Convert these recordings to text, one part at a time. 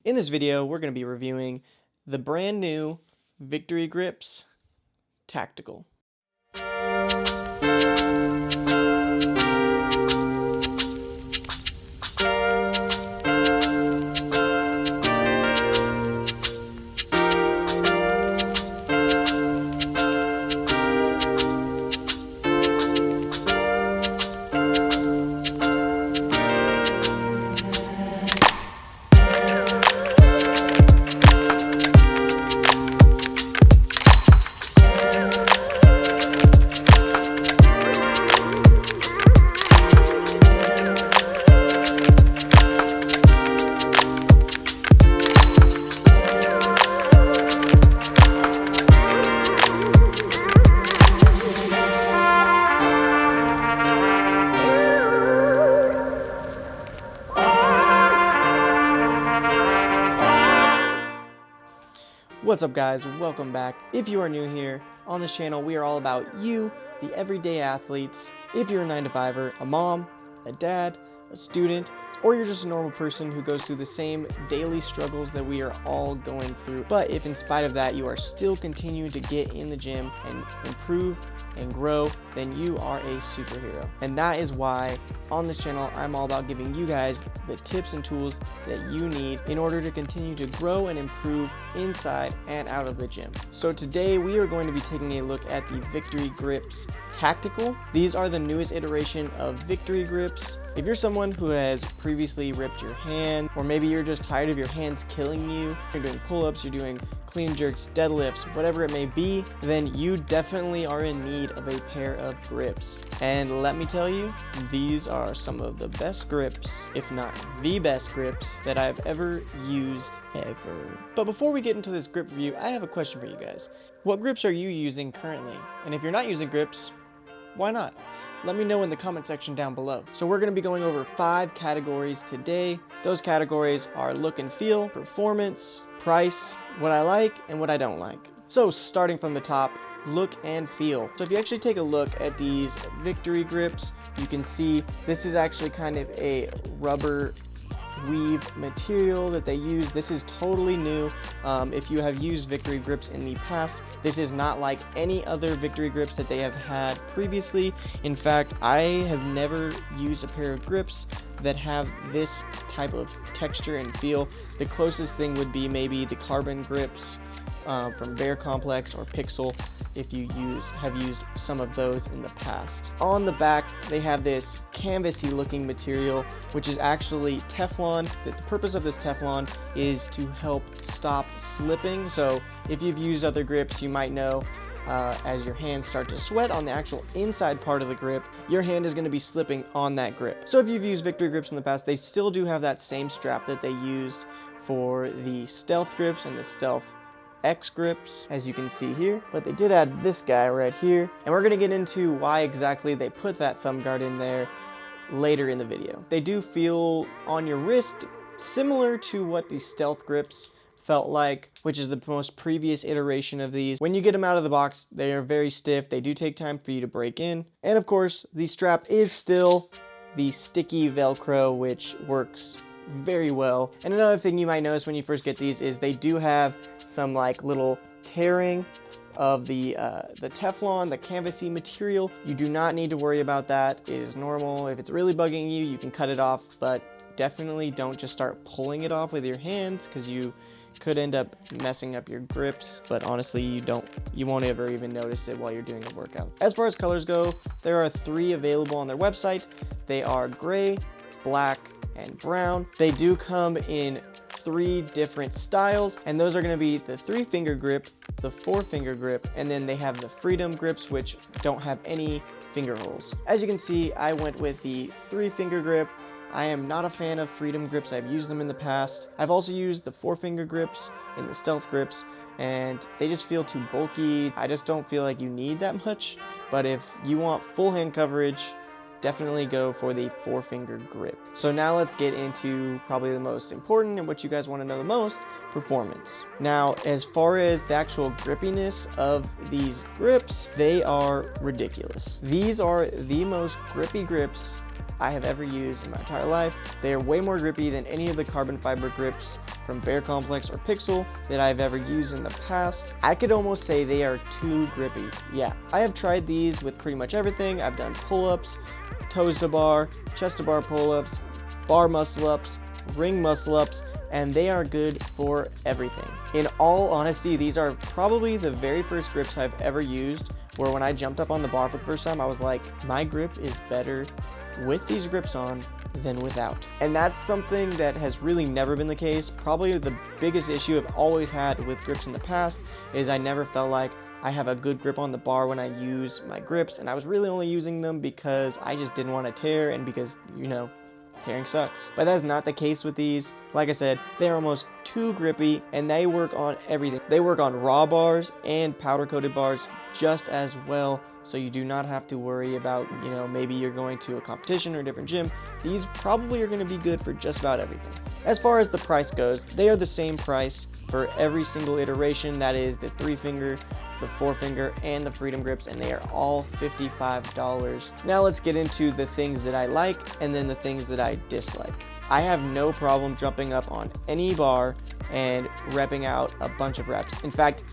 In this video, we're going to be reviewing the brand new Victory Grips Tactical. What's up guys, welcome back. If you are new here, on this channel we are all about you, the everyday athletes. If you're a 9-to-5er, a mom, a dad, a student, or you're just a normal person who goes through the same daily struggles that we are all going through. But if in spite of that you are still continuing to get in the gym and improve and grow, then you are a superhero. And that is why on this channel I'm all about giving you guys the tips and tools that you need in order to continue to grow and improve inside and out of the gym. So today we are going to be taking a look at the Victory Grips Tactical. These are the newest iteration of Victory Grips. If you're someone who has previously ripped your hand, or maybe you're just tired of your hands killing you, you're doing pull-ups, you're doing clean jerks, deadlifts, whatever it may be, then you definitely are in need of a pair of grips. And let me tell you, these are some of the best grips, if not the best grips, that I've ever used ever. But before we get into this grip review, I have a question for you guys. What grips are you using currently? And if you're not using grips, why not? Let me know in the comment section down below. So we're going to be going over 5 categories today. Those categories are look and feel, performance, price, what I like, and what I don't like. So starting from the top, look and feel. So if you actually take a look at these Victory Grips, you can see this is actually kind of a rubber weave material that they use. This is totally new. If you have used Victory Grips in the past, this is not like any other Victory Grips that they have had previously. In fact, I have never used a pair of grips that have this type of texture and feel. The closest thing would be maybe the carbon grips from Bear Complex or Pixel, if you have used some of those in the past. On the back, they have this canvasy looking material, which is actually Teflon. The purpose of this Teflon is to help stop slipping. So if you've used other grips, you might know as your hands start to sweat on the actual inside part of the grip, your hand is going to be slipping on that grip. So if you've used Victory Grips in the past, they still do have that same strap that they used for the Stealth Grips and the Stealth X grips, as you can see here, but they did add this guy right here, and we're going to get into why exactly they put that thumb guard in there later in the video. They do feel on your wrist similar to what the Stealth Grips felt like, which is the most previous iteration of these. When you get them out of the box, they are very stiff. They do take time for you to break in, and of course the strap is still the sticky Velcro, which works very well. And another thing you might notice when you first get these is they do have some like little tearing of the Teflon, the canvasy material. You do not need to worry about that. It is normal. If it's really bugging you, you can cut it off, but definitely don't just start pulling it off with your hands, because you could end up messing up your grips. But honestly, you won't ever even notice it while you're doing a workout. As far as colors go, there are 3 available on their website. They are gray, black, and brown. They do come in 3 different styles, and those are going to be the 3-finger grip, the 4-finger grip, and then they have the Freedom grips, which don't have any finger holes. As you can see, I went with the 3-finger grip. I am not a fan of Freedom grips. I've used them in the past. I've also used the 4-finger grips in the Stealth grips, and they just feel too bulky. I just don't feel like you need that much. But if you want full hand coverage, definitely go for the 4-finger grip. So now let's get into probably the most important and what you guys want to know the most, performance. Now, as far as the actual grippiness of these grips, they are ridiculous. These are the most grippy grips I have ever used in my entire life. They are way more grippy than any of the carbon fiber grips from Bear Complex or Pixel that I've ever used in the past. I could almost say they are too grippy. Yeah, I have tried these with pretty much everything. I've done pull-ups, toes to bar, chest to bar pull-ups, bar muscle-ups, ring muscle-ups, and they are good for everything. In all honesty, these are probably the very first grips I've ever used where when I jumped up on the bar for the first time, I was like, my grip is better with these grips on than without. And that's something that has really never been the case. Probably the biggest issue I've always had with grips in the past is I never felt like I have a good grip on the bar when I use my grips, and I was really only using them because I just didn't want to tear and because, you know, tearing sucks. But that's not the case with these. Like I said, they're almost too grippy and they work on everything. They work on raw bars and powder coated bars just as well. So you do not have to worry about, you know, maybe you're going to a competition or a different gym. These probably are going to be good for just about everything. As far as the price goes, they are the same price for every single iteration. That is the 3-finger, the 4-finger, and the Freedom grips, and they are all $55. Now let's get into the things that I like and then the things that I dislike. I have no problem jumping up on any bar and repping out a bunch of reps. In fact,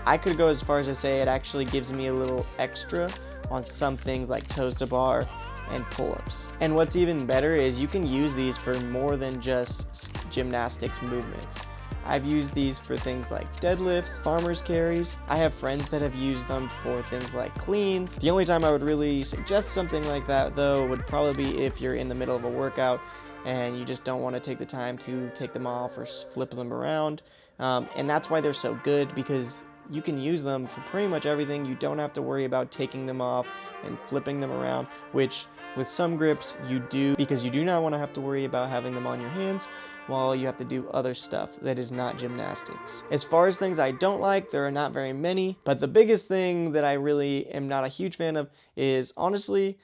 I could go as far as to say it actually gives me a little extra on some things like toes to bar and pull-ups. And what's even better is you can use these for more than just gymnastics movements. I've used these for things like deadlifts, farmer's carries. I have friends that have used them for things like cleans. The only time I would really suggest something like that though would probably be if you're in the middle of a workout and you just don't want to take the time to take them off or flip them around. And that's why they're so good, because you can use them for pretty much everything. You don't have to worry about taking them off and flipping them around, which with some grips you do, because you do not want to have to worry about having them on your hands while you have to do other stuff that is not gymnastics. As far as things I don't like, there are not very many, but the biggest thing that I really am not a huge fan of is, honestly,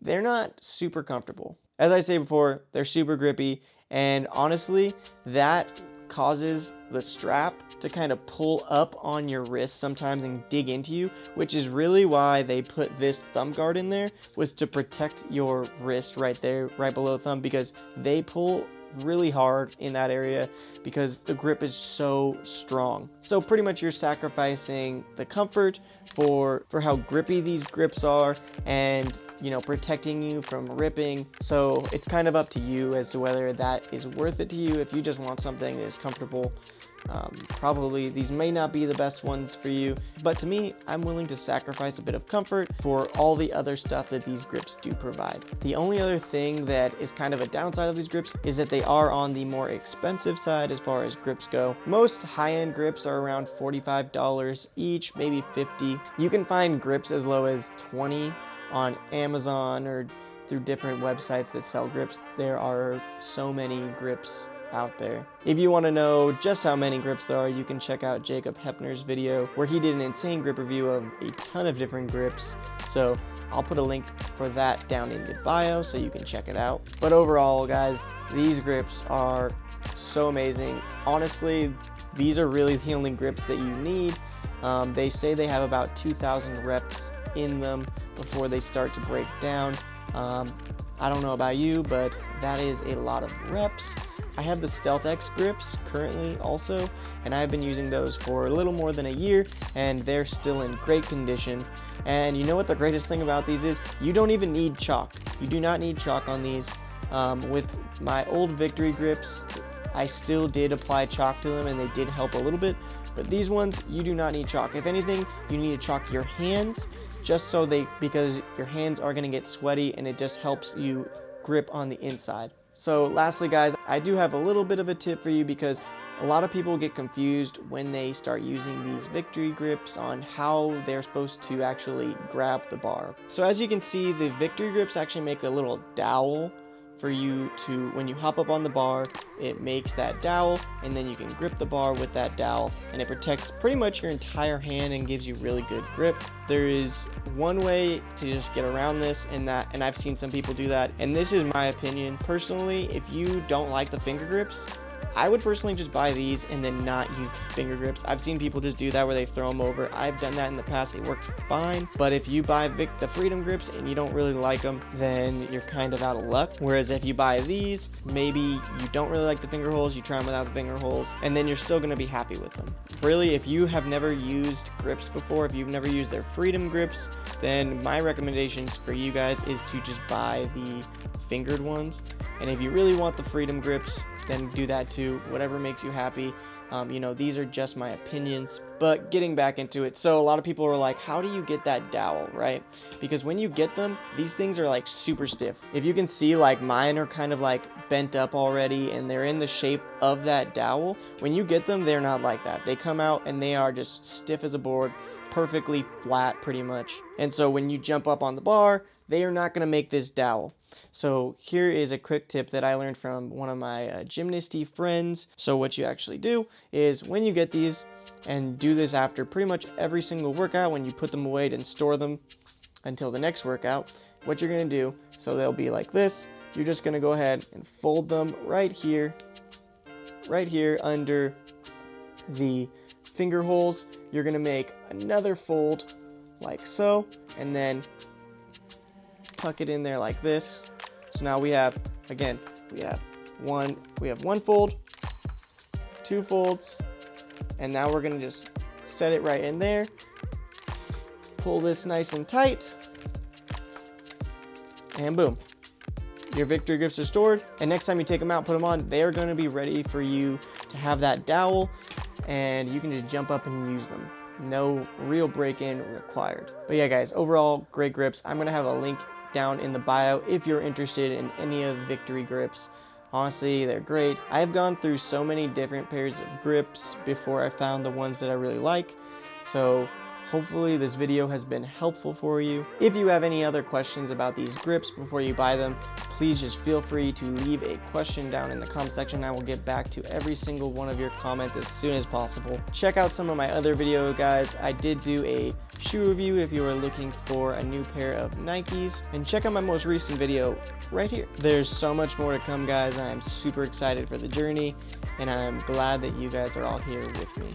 they're not super comfortable. As I say before, they're super grippy, and honestly, that causes the strap to kind of pull up on your wrist sometimes and dig into you, which is really why they put this thumb guard in there, was to protect your wrist right there, right below the thumb, because they pull really hard in that area because the grip is so strong. So pretty much you're sacrificing the comfort for how grippy these grips are and, you know, protecting you from ripping. So it's kind of up to you as to whether that is worth it to you. If you just want something that is comfortable, probably these may not be the best ones for you, but to me, I'm willing to sacrifice a bit of comfort for all the other stuff that these grips do provide. The only other thing that is kind of a downside of these grips is that they are on the more expensive side as far as grips go. Most high-end grips are around $45 each, maybe $50. You can find grips as low as $20 on Amazon or through different websites that sell grips. There are so many grips out there. If you want to know just how many grips there are, you can check out Jacob Heppner's video where he did an insane grip review of a ton of different grips. So I'll put a link for that down in the bio so you can check it out. But overall, guys, these grips are so amazing. Honestly, these are really the only grips that you need. They say they have about 2,000 reps in them before they start to break down. I don't know about you, but that is a lot of reps. I have the Stealth X grips currently also, and I've been using those for a little more than a year, and they're still in great condition. And you know what the greatest thing about these is? You don't even need chalk. You do not need chalk on these. With my old Victory grips, I still did apply chalk to them, and they did help a little bit, but these ones, you do not need chalk. If anything, you need to chalk your hands, just so because your hands are going to get sweaty, and it just helps you grip on the inside. So lastly, guys, I do have a little bit of a tip for you, because a lot of people get confused when they start using these Victory grips on how they're supposed to actually grab the bar. So as you can see, the Victory grips actually make a little dowel for you to, when you hop up on the bar, it makes that dowel, and then you can grip the bar with that dowel, and it protects pretty much your entire hand and gives you really good grip. There is one way to just get around this, and I've seen some people do that, and this is my opinion. Personally, if you don't like the finger grips, I would personally just buy these and then not use the finger grips. I've seen people just do that where they throw them over. I've done that in the past. It works fine. But if you buy the Freedom grips and you don't really like them, then you're kind of out of luck. Whereas if you buy these, maybe you don't really like the finger holes, you try them without the finger holes, and then you're still going to be happy with them. Really, if you have never used grips before, if you've never used their Freedom grips, then my recommendations for you guys is to just buy the fingered ones. And if you really want the Freedom grips, then do that too, whatever makes you happy. These are just my opinions. But getting back into it, so a lot of people are like, how do you get that dowel, right? Because when you get them, these things are like super stiff. If you can see, like mine are kind of like bent up already and they're in the shape of that dowel. When you get them, they're not like that. They come out and they are just stiff as a board, perfectly flat pretty much. And so when you jump up on the bar, they are not going to make this dowel. So here is a quick tip that I learned from one of my gymnasty friends. So what you actually do is when you get these, and do this after pretty much every single workout, when you put them away and store them until the next workout, what you're going to do, so they'll be like this, you're just going to go ahead and fold them right here under the finger holes. You're going to make another fold like so, and then tuck it in there like this. So now we have one fold, two folds, and now we're gonna just set it right in there, pull this nice and tight, and boom, your victory grips are stored. And next time you take them out, put them on, they are going to be ready for you to have that dowel, and you can just jump up and use them. No real break-in required. But yeah guys, overall great grips. I'm gonna have a link down in the bio if you're interested in any of the victory grips. Honestly, they're great. I have gone through so many different pairs of grips before I found the ones that I really like. So hopefully this video has been helpful for you. If you have any other questions about these grips before you buy them, please just feel free to leave a question down in the comment section. I will get back to every single one of your comments as soon as possible. Check out some of my other videos, guys. I did do a shoe review if you are looking for a new pair of Nikes, and check out my most recent video right here. There's so much more to come, guys. I am super excited for the journey, and I'm glad that you guys are all here with me.